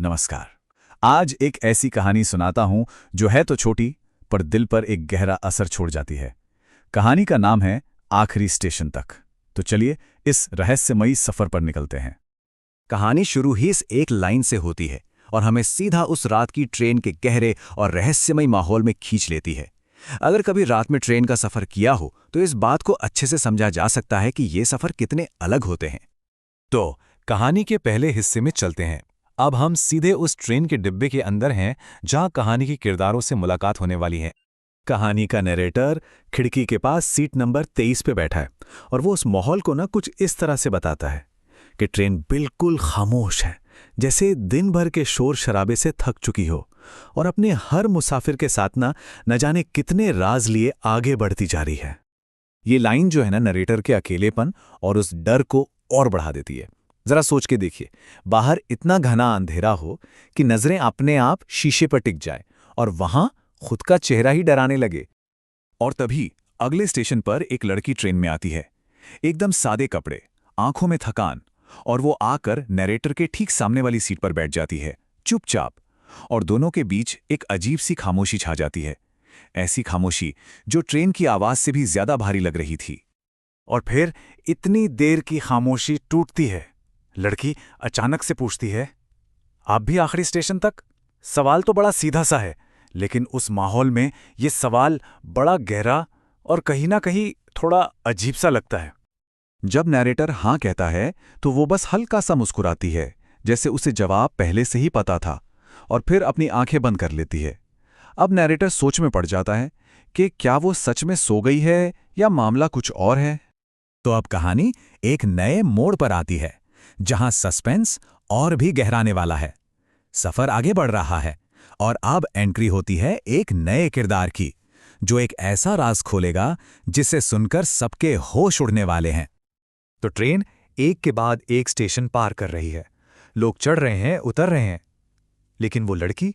नमस्कार। आज एक ऐसी कहानी सुनाता हूं जो है तो छोटी पर दिल पर एक गहरा असर छोड़ जाती है। कहानी का नाम है आखिरी स्टेशन तक। तो चलिए इस रहस्यमयी सफर पर निकलते हैं। कहानी शुरू ही इस एक लाइन से होती है और हमें सीधा उस रात की ट्रेन के गहरे और रहस्यमयी माहौल में खींच लेती है। अगर कभी रात में ट्रेन का सफर किया हो तो इस बात को अच्छे से समझा जा सकता है कि ये सफर कितने अलग होते हैं। तो कहानी के पहले हिस्से में चलते हैं। अब हम सीधे उस ट्रेन के डिब्बे के अंदर हैं जहां कहानी के किरदारों से मुलाकात होने वाली है। कहानी का नरेटर खिड़की के पास सीट नंबर 23 पे बैठा है और वो उस माहौल को ना कुछ इस तरह से बताता है कि ट्रेन बिल्कुल खामोश है, जैसे दिन भर के शोर शराबे से थक चुकी हो और अपने हर मुसाफिर के साथ न जाने कितने राज लिए आगे बढ़ती जा रही है। ये लाइन जो है ना नरेटर के अकेलेपन और उस डर को और बढ़ा देती है। जरा सोच के देखिए, बाहर इतना घना अंधेरा हो कि नजरें अपने आप शीशे पर टिक जाए और वहां खुद का चेहरा ही डराने लगे। और तभी अगले स्टेशन पर एक लड़की ट्रेन में आती है, एकदम सादे कपड़े, आंखों में थकान, और वो आकर नरेटर के ठीक सामने वाली सीट पर बैठ जाती है, चुपचाप। और दोनों के बीच एक अजीब सी खामोशी छा जाती है, ऐसी खामोशी जो ट्रेन की आवाज से भी ज्यादा भारी लग रही थी। और फिर इतनी देर की खामोशी टूटती है। लड़की अचानक से पूछती है, आप भी आखिरी स्टेशन तक? सवाल तो बड़ा सीधा सा है, लेकिन उस माहौल में ये सवाल बड़ा गहरा और कहीं ना कहीं थोड़ा अजीब सा लगता है। जब नैरेटर हाँ कहता है तो वो बस हल्का सा मुस्कुराती है, जैसे उसे जवाब पहले से ही पता था, और फिर अपनी आंखें बंद कर लेती है। अब नैरेटर सोच में पड़ जाता है कि क्या वो सच में सो गई है या मामला कुछ और है। तो अब कहानी एक नए मोड़ पर आती है, जहां सस्पेंस और भी गहराने वाला है। सफर आगे बढ़ रहा है और अब एंट्री होती है एक नए किरदार की, जो एक ऐसा राज खोलेगा जिसे सुनकर सबके होश उड़ने वाले हैं। तो ट्रेन एक के बाद एक स्टेशन पार कर रही है। लोग चढ़ रहे हैं, उतर रहे हैं, लेकिन वो लड़की,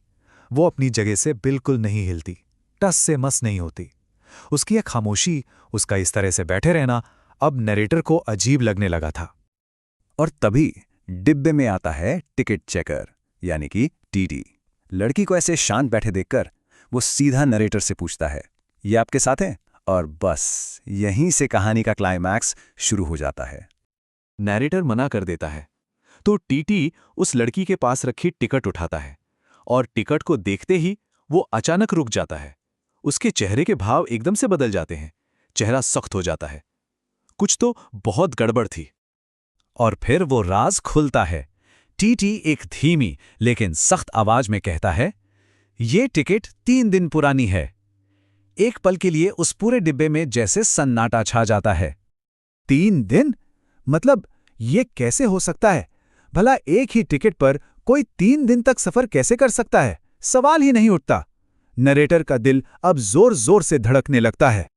वो अपनी जगह से बिल्कुल नहीं हिलती, टस से मस नहीं होती। उसकी यह खामोशी, उसका इस तरह से बैठे रहना अब नरेटर को अजीब लगने लगा था। और तभी डिब्बे में आता है टिकट चेकर, यानी कि टीटी। लड़की को ऐसे शांत बैठे देखकर वो सीधा नरेटर से पूछता है, ये आपके साथ है? और बस यहीं से कहानी का क्लाइमैक्स शुरू हो जाता है। नरेटर मना कर देता है तो टीटी उस लड़की के पास रखी टिकट उठाता है और टिकट को देखते ही वो अचानक रुक जाता है। उसके चेहरे के भाव एकदम से बदल जाते हैं, चेहरा सख्त हो जाता है। कुछ तो बहुत गड़बड़ थी। और फिर वो राज खुलता है। टीटी एक धीमी लेकिन सख्त आवाज में कहता है, ये टिकट 3 दिन पुरानी है। एक पल के लिए उस पूरे डिब्बे में जैसे सन्नाटा छा जाता है। 3 दिन? मतलब ये कैसे हो सकता है? भला एक ही टिकट पर कोई 3 दिन तक सफर कैसे कर सकता है? सवाल ही नहीं उठता। नरेटर का दिल अब जोर जोर से धड़कने लगता है।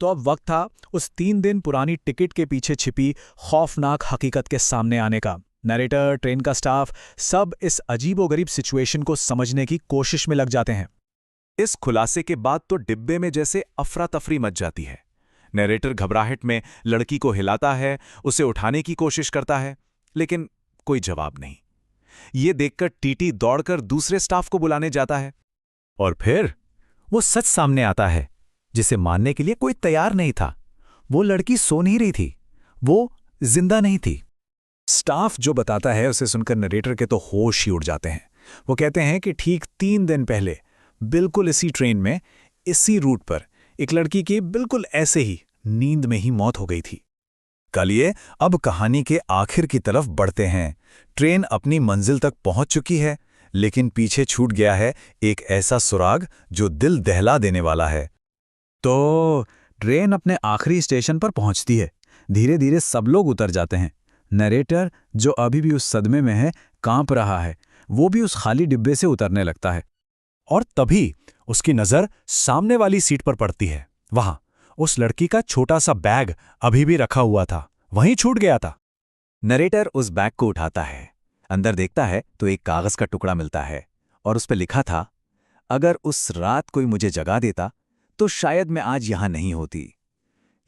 तो अब वक्त था उस 3 दिन पुरानी टिकट के पीछे छिपी खौफनाक हकीकत के सामने आने का। नरेटर, ट्रेन का स्टाफ, सब इस अजीबोगरीब सिचुएशन को समझने की कोशिश में लग जाते हैं। इस खुलासे के बाद तो डिब्बे में जैसे अफरा तफरी मच जाती है। नरेटर घबराहट में लड़की को हिलाता है, उसे उठाने की कोशिश करता है, लेकिन कोई जवाब नहीं। ये देखकर टीटी दौड़कर दूसरे स्टाफ को बुलाने जाता है। और फिर वो सच सामने आता है, जिसे मानने के लिए कोई तैयार नहीं था। वो लड़की सो नहीं रही थी, वो जिंदा नहीं थी। स्टाफ जो बताता है उसे सुनकर नरेटर के तो होश ही उड़ जाते हैं। वो कहते हैं कि ठीक 3 दिन पहले बिल्कुल इसी ट्रेन में, इसी रूट पर एक लड़की की बिल्कुल ऐसे ही नींद में ही मौत हो गई थी। चलिए अब कहानी के आखिर की तरफ बढ़ते हैं। ट्रेन अपनी मंजिल तक पहुंच चुकी है, लेकिन पीछे छूट गया है एक ऐसा सुराग जो दिल दहला देने वाला है। तो ट्रेन अपने आखिरी स्टेशन पर पहुंचती है। धीरे धीरे सब लोग उतर जाते हैं। नरेटर, जो अभी भी उस सदमे में है, कांप रहा है, वो भी उस खाली डिब्बे से उतरने लगता है। और तभी उसकी नजर सामने वाली सीट पर पड़ती है। वहां उस लड़की का छोटा सा बैग अभी भी रखा हुआ था, वहीं छूट गया था। नरेटर उस बैग को उठाता है, अंदर देखता है तो एक कागज का टुकड़ा मिलता है और उस पर लिखा था, अगर उस रात कोई मुझे जगा देता तो शायद मैं आज यहां नहीं होती।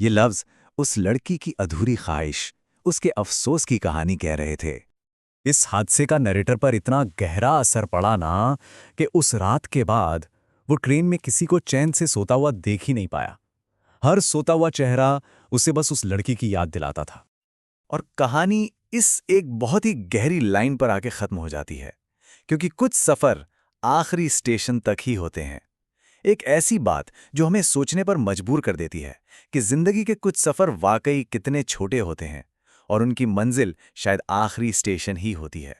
ये लफ्ज उस लड़की की अधूरी ख्वाहिश, उसके अफसोस की कहानी कह रहे थे। इस हादसे का नरेटर पर इतना गहरा असर पड़ा ना कि उस रात के बाद वो ट्रेन में किसी को चैन से सोता हुआ देख ही नहीं पाया। हर सोता हुआ चेहरा उसे बस उस लड़की की याद दिलाता था। और कहानी इस एक बहुत ही गहरी लाइन पर आके खत्म हो जाती है, क्योंकि कुछ सफर आखिरी स्टेशन तक ही होते हैं। एक ऐसी बात जो हमें सोचने पर मजबूर कर देती है कि जिंदगी के कुछ सफर वाकई कितने छोटे होते हैं और उनकी मंजिल शायद आखिरी स्टेशन ही होती है।